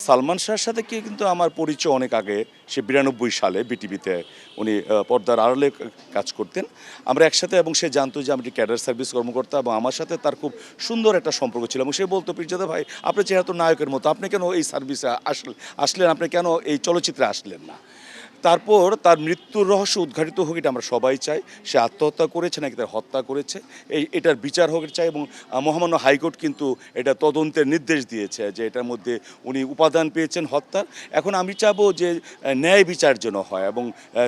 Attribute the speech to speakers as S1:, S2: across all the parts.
S1: সালমান শাহর সাথে কিন্তু আমার পরিচয় অনেক আগে। সে ৯২ সালে বিটিভিতে উনি পর্দার আড়ালে কাজ করতেন। আমরা একসাথে, এবং সে জানতো যে আমি ক্যাডার সার্ভিস কর্মকর্তা, এবং আমার সাথে তার খুব সুন্দর একটা সম্পর্ক ছিল। এবং সে বলতো, পীরজাদা ভাই, আপনার চেহারা তো নায়কের মতো, আপনি কেন এই সার্ভিসে আসলেন, আপনি কেন এই চলচ্চিত্রে আসলেন না? তারপর তার মৃত্যুর রহস্য উদ্ঘাটিত হোক, এটা আমরা সবাই চাই। সে আত্মহত্যা করেছে নাকি তার হত্যা করেছে, এটার বিচার হোক চাই। এবং মহামান্য হাইকোর্ট কিন্তু এটা তদন্তের নির্দেশ দিয়েছে যে এটার মধ্যে উনি উপাদান পেয়েছেন হত্যার। এখন আমি চাবো যে ন্যায় বিচার যেন হয়, এবং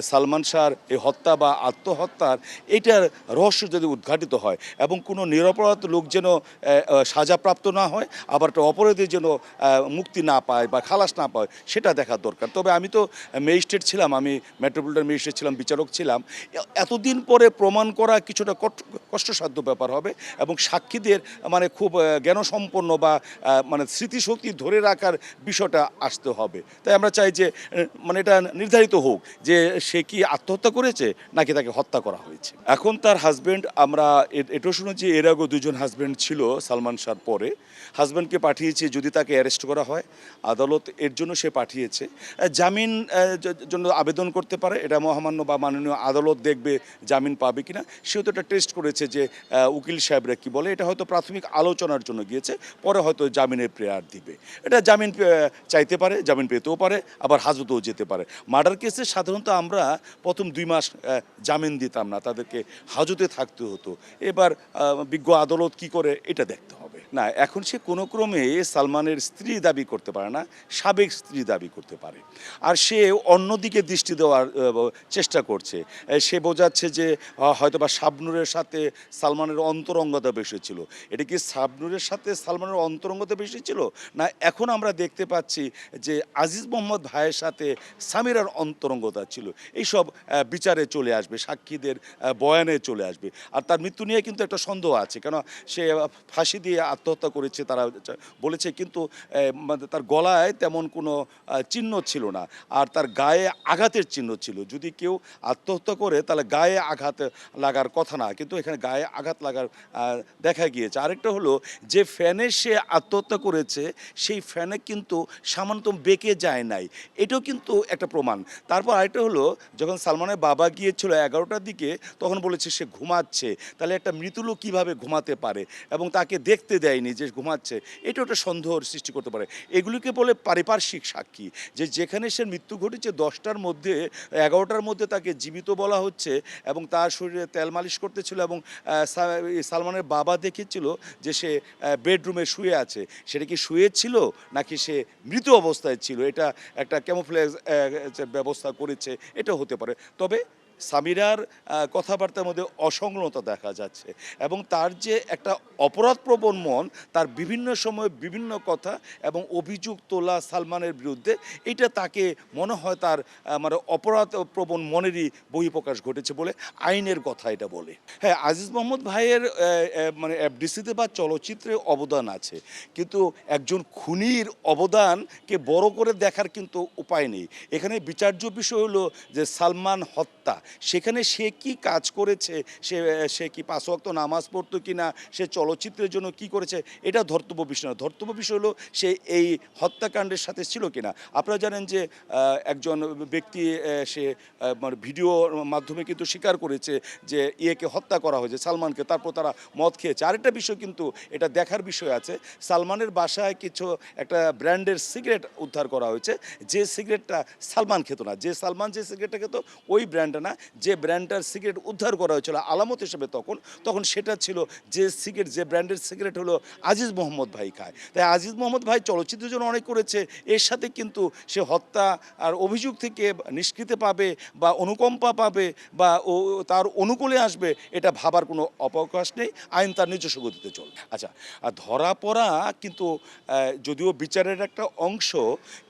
S1: সালমান শাহর এই হত্যা বা আত্মহত্যার এটার রহস্য যদি উদ্ঘাটিত হয়, এবং কোনো নিরপরাধ লোক যেন সাজাপ্রাপ্ত না হয়, আবার একটা অপরাধী যেন মুক্তি না পায় বা খালাস না পায়, সেটা দেখার দরকার। তবে আমি তো ম্যাজিস্ট্রেট ছিলাম, আমি মেট্রোপলিটন ম্যাজিস্ট্রেট ছিলাম, বিচারক ছিলাম। এতদিন পরে প্রমাণ করা কিছুটা কষ্টসাধ্য ব্যাপার হবে, এবং সাক্ষীদের মানে খুব জ্ঞানসম্পন্ন বা মানে স্মৃতিশক্তি ধরে রাখার বিষয়টা আসতে হবে। তাই আমরা চাই যে মানে এটা নির্ধারিত হোক যে সে কি আত্মহত্যা করেছে নাকি তাকে হত্যা করা হয়েছে। এখন তার হাজব্যান্ড, আমরা এটাও শুনেছি এর আগেও দুজন হাজব্যান্ড ছিল সালমান শাহর পরে। হাজব্যান্ডকে পাঠিয়েছে, যদি তাকে অ্যারেস্ট করা হয় আদালত এর জন্য সে পাঠিয়েছে। জামিন জন্য আবেদন করতে পারে, এটা মহামান্য বা মাননীয় আদালত দেখবে জামিন পাবে কিনা। সেও তো এটা টেস্ট করেছে যে উকিল সাহেবরা কী বলে। এটা হয়তো প্রাথমিক আলোচনার জন্য গিয়েছে, পরে হয়তো জামিনের প্রেয়ার দিবে। এটা জামিন চাইতে পারে, জামিন পেতেও পারে, আবার হাজতেও যেতে পারে। মার্ডার কেসে সাধারণত আমরা প্রথম 2 মাস জামিন দিতাম না, তাদেরকে হাজতে থাকতে হতো। এবার বিজ্ঞ আদালত কি করে এটা দেখতে হবে। না, এখন সে কোনো ক্রমে সালমানের স্ত্রী দাবি করতে পারে না, সাবেক স্ত্রী দাবি করতে পারে। আর সে অন্যদিকে দৃষ্টি দেওয়ার চেষ্টা করছে। সে বোঝাচ্ছে যে হয়তোবা শাবনূরের সাথে সালমানের অন্তরঙ্গতা বেশি ছিল। এটা কি শাবনূরের সাথে সালমানের অন্তরঙ্গতা বেশি ছিল, না এখন আমরা দেখতে পাচ্ছি যে আজিজ মোহাম্মদ ভাইয়ের সাথে সামিরার অন্তরঙ্গতা ছিল? এইসব বিচারে চলে আসবে, সাক্ষীদের বয়ানে চলে আসবে। আর তার মৃত্যু নিয়ে কিন্তু একটা সন্দেহ আছে, কেন সে ফাঁসি দিয়ে আত্মহত্যা করেছে তারা বলেছে, কিন্তু মানে তার গলায় তেমন কোনো চিহ্ন ছিল না, আর তার গায়ে আঘাতের চিহ্ন ছিল। যদি কেউ আত্মহত্যা করে তাহলে গায়ে আঘাত লাগার কথা না, কিন্তু এখানে গায়ে আঘাত লাগার দেখা গিয়েছে। আরেকটা হলো যে ফ্যানে সে আত্মহত্যা করেছে, সেই ফ্যানে কিন্তু সামান্য বেঁকে যায় নাই, এটাও কিন্তু একটা প্রমাণ। তারপর আরেকটা হলো, যখন সালমানের বাবা গিয়েছিল 11টার দিকে, তখন বলেছে সে ঘুমাচ্ছে। তাহলে একটা মৃত লোক কীভাবে ঘুমাতে পারে, এবং তাকে দেখতে দেয়নি যে ঘুমাচ্ছে, এটাও একটা সন্দেহর সৃষ্টি করতে পারে। এগুলিকে বলে পারিপার্শ্বিক সাক্ষী। যে যেখানে সে মৃত্যু ঘটেছে 10টার মধ্যে, 11টার মধ্যে তাকে জীবিত বলা হচ্ছে, এবং তার শরীরে তেল মালিশ করতেছিল, এবং সালমানের বাবা দেখেছিল যে সে বেডরুমে শুয়ে আছে। সেটা কি শুয়ে ছিল নাকি সে মৃত অবস্থায় ছিল, এটা একটা ক্যামোফ্লেজ ব্যবস্থা করেছে, এটা হতে পারে। তবে সামিরার কথাবার্তার মধ্যে অসংলতা দেখা যাচ্ছে, এবং তার যে একটা অপরাধপ্রবণ মন, তার বিভিন্ন সময় বিভিন্ন কথা এবং অভিযোগ তোলা সালমানের বিরুদ্ধে, এটা তাকে মনে হয় তার মানে অপরাধপ্রবণ মনেরই বহিঃপ্রকাশ ঘটেছে বলে আইনের কথা এটা বলে। হ্যাঁ, আজিজ মোহাম্মদ ভাইয়ের মানে এফডিসিতে বা চলচ্চিত্রে অবদান আছে, কিন্তু একজন খুনির অবদানকে বড় করে দেখার কিন্তু উপায় নেই। এখানে বিচার্য বিষয় হলো যে সালমান হত্যা, সেখানে সে কি কাজ করেছে, সে কি 5 ওয়াক্ত নামাজ পড়তো কি না, সে চলচ্চিত্রের জন্য কি করেছে, এটা ধর্তব্য বিষয় না। ধর্তব্য বিষয় হলো সে এই হত্যাকাণ্ডের সাথে ছিল কিনা। আপনারা জানেন যে একজন ব্যক্তি সে মানে ভিডিওর মাধ্যমে কিন্তু স্বীকার করেছে যে ইয়েকে হত্যা করা হয়েছে, সালমানকে, তারপর তারা মদ খেয়েছে। আরেকটা বিষয় কিন্তু এটা দেখার বিষয় আছে, সালমানের বাসায় কিছু একটা ব্র্যান্ডের সিগারেট উদ্ধার করা হয়েছে, যে সিগারেটটা সালমান খেত না। সালমান যে সিগারেটটা খেত ওই ব্র্যান্ডটা না, যে ব্র্যান্ডটার সিগারেট উদ্ধার করা হয়েছিল আলামত হিসেবে তখন সেটা ছিল যে ব্র্যান্ডের সিগারেট হলো আজিজ মোহাম্মদ ভাই খায়। তাই আজিজ মোহাম্মদ ভাই চলচ্চিত্রের জন্য অনেক করেছে, এর সাথে কিন্তু সে হত্যা আর অভিযোগ থেকে নিষ্কৃতি পাবে বা অনুকম্পা পাবে বা তার অনুকূলে আসবে, এটা ভাবার কোনো অবকাশ নেই। আইন তার নিজস্ব গতিতে চলবে। আচ্ছা, আর ধরা পড়া কিন্তু যদিও বিচারের একটা অংশ,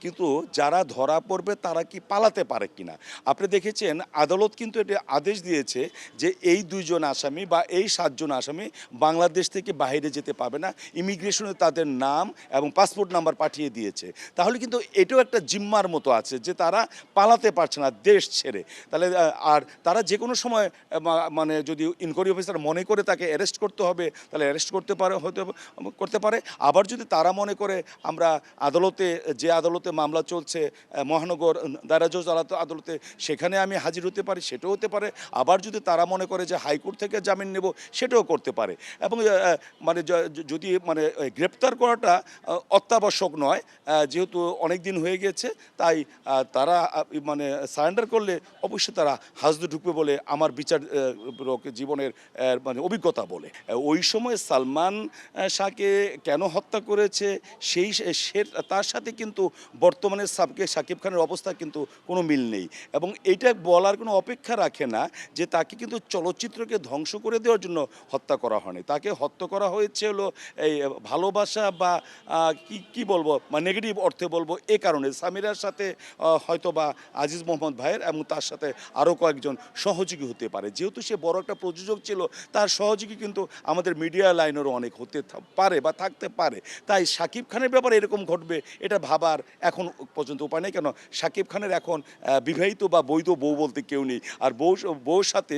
S1: কিন্তু যারা ধরা পড়বে তারা কি পালাতে পারে কিনা। আপনি দেখেছেন আদালত আদালত কিন্তু এটা আদেশ দিয়েছে যে এই 2 জন আসামি বা এই 7 জন আসামি বাংলাদেশ থেকে বাইরে যেতে পারবে না, ইমিগ্রেশনে তাদের নাম এবং পাসপোর্ট নাম্বার পাঠিয়ে দিয়েছে। তাহলে কিন্তু এটাও একটা জিম্মার মতো আছে যে তারা পালাতে পারছে না দেশ ছেড়ে। তাহলে আর তারা যে কোনো সময় মানে যদি ইনকোয়ারি অফিসার মনে করে তাকে অ্যারেস্ট করতে হবে তাহলে অ্যারেস্ট করতে পারে। আবার যদি তারা মনে করে আমরা যে আদালতে মামলা চলছে মহানগর দায়রা জজ আদালতে, সেখানে আমি হাজির হতে পারি, সেটাও হতে পারে। আবার যদি তারা মনে করে যে হাইকোর্ট থেকে জামিন নেব, সেটাও করতে পারে। এবং মানে যদি মানে গ্রেপ্তার করাটা অত্যাবশ্যক নয়, যেহেতু অনেক দিন হয়ে গেছে, তাই তারা মানে সারেন্ডার করলে অবশ্যই তারা হাজতে ঢুকবে বলে আমার বিচার জীবনের মানে অভিজ্ঞতা বলে। ওই সময় সালমান শাহকে কেন হত্যা করেছে তার সাথে কিন্তু বর্তমানে শাকিব খানের অবস্থা কিন্তু কোনো মিল নেই, এবং এইটা বলার কোনো অপেক্ষা রাখে না যে তাকে কিন্তু চলচ্চিত্রকে ধ্বংস করে দেওয়ার জন্য হত্যা করা হয়নি। তাকে হত্যা করা হয়েছে হলো এই ভালোবাসা বা কি বলবো মানে নেগেটিভ অর্থে বলবো এ কারণে সামিরার সাথে হয়তো বা আজিজ মোহাম্মদ ভাইয়ের এবং তার সাথে আরও কয়েকজন সহযোগী হতে পারে। যেহেতু সে বড় একটা প্রযোজক ছিল, তার সহযোগী কিন্তু আমাদের মিডিয়া লাইনেরও অনেক হতে পারে বা থাকতে পারে। তাই শাকিব খানের ব্যাপারে এরকম ঘটবে এটা ভাবার এখন পর্যন্ত উপায় নেই। কেন শাকিব খানের এখন বিবাহিত বা বৈধ বউ বলতে কেউ নেই। আর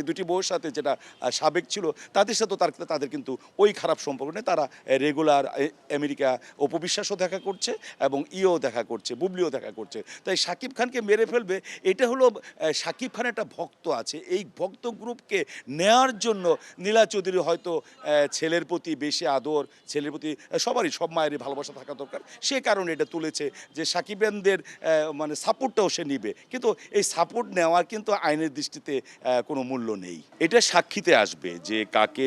S1: দুটি বউর সাথে যেটা সাবেক ছিল তাদের সাথেও তাদের কিন্তু ওই খারাপ সম্পর্ক নেই। তারা রেগুলার আমেরিকা অপবিশ্বাসও দেখা করছে এবং দেখা করছে, বুবলিও দেখা করছে। তাই শাকিব খানকে মেরে ফেলবে, এটা হলো শাকিব খানের একটা ভক্ত আছে, এই ভক্ত গ্রুপকে নেওয়ার জন্য নীলা চৌধুরী হয়তো ছেলের প্রতি বেশি আদর, ছেলের প্রতি সব মায়েরই ভালোবাসা থাকা দরকার, সে কারণে এটা তুলেছে যে শাকিবেনদের মানে সাপোর্টটাও সে নিবে। কিন্তু এই সাপোর্ট নেওয়ার কিন্তু আইনের দৃষ্টিতে কোনো মূল্য নেই। এটা সাক্ষীতে আসবে যে কাকে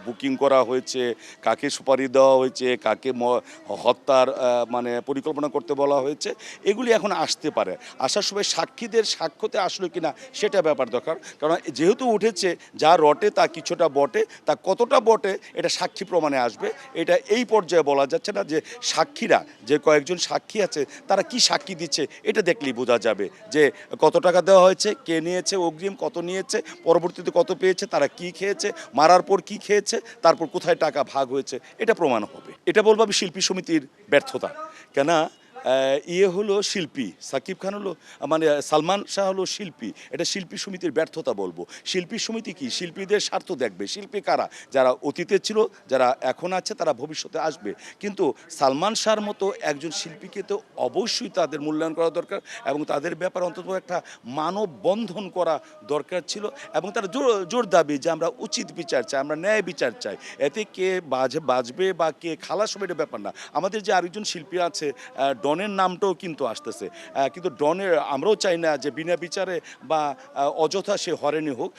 S1: বুকিং করা হয়েছে, কাকে সুপারিশ দেওয়া হয়েছে, কাকে হত্যার মানে পরিকল্পনা করতে বলা হয়েছে, এগুলি এখন আসতে পারে। আসার সময় সাক্ষীদের সাক্ষ্যতে আসলো কিনা সেটা ব্যাপার দরকার। কারণ যেহেতু উঠেছে যা রটে তা কিছুটা বটে, তা কতটা বটে এটা সাক্ষী প্রমাণে আসবে। এটা এই পর্যায়ে বলা যাচ্ছে না। যে সাক্ষীরা, যে কয়েকজন সাক্ষী আছে তারা কি সাক্ষী দিচ্ছে এটা দেখলেই বোঝা যাবে যে কত টাকা দেওয়া হয়েছে, কে নিয়েছে অগ্রিম, কত নিয়েছে, পরবর্তীতে কত পেয়েছে, তারা কি খেয়েছে, মারার পর কি খেয়েছে, তারপর কোথায় টাকা ভাগ হয়েছে, এটা প্রমাণ হবে। এটা বলবো আমি শিল্পী সমিতির ব্যর্থতা। কেন হলো শিল্পী, সাকিব খান হলো মানে সালমান শাহ হলো শিল্পী, এটা শিল্পী সমিতির ব্যর্থতা বলবো। শিল্পী সমিতি কি শিল্পীদের স্বার্থ দেখবে? শিল্পী কারা? যারা অতীতে ছিল, যারা এখন আছে, তারা ভবিষ্যতে আসবে। কিন্তু সালমান শাহর মতো একজন শিল্পীকে তো অবশ্যই তাদের মূল্যায়ন করা দরকার এবং তাদের ব্যাপারে অন্তত একটা মানববন্ধন করা দরকার ছিল। এবং তারা জোর দাবি যে আমরা উচিত বিচার চাই, আমরা ন্যায় বিচার চাই। এতে কে বাজবে বা কে খালাস হবে এটা ব্যাপার না। আমাদের যে আরেকজন শিল্পী আছে ডনের নামটাও কিন্তু আসতেছে, কিন্তু ডনের আমরাও চাই না যে বিনা বিচারে বা অযথা সে হরেনি হোক।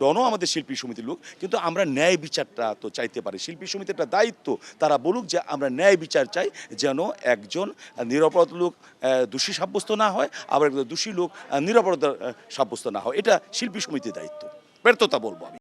S1: ডনও আমাদের শিল্পী সমিতির লোক, কিন্তু আমরা ন্যায় বিচারটা তো চাইতে পারি। শিল্পী সমিতির একটা দায়িত্ব, তারা বলুক যে আমরা ন্যায় বিচার চাই, যেন একজন নিরপরাধ লোক দোষী সাব্যস্ত না হয়, আবার একজন দোষী লোক নিরপরাধ সাব্যস্ত না হয়। এটা শিল্পী সমিতির দায়িত্ব, ব্যর্থতা বলবো আমি।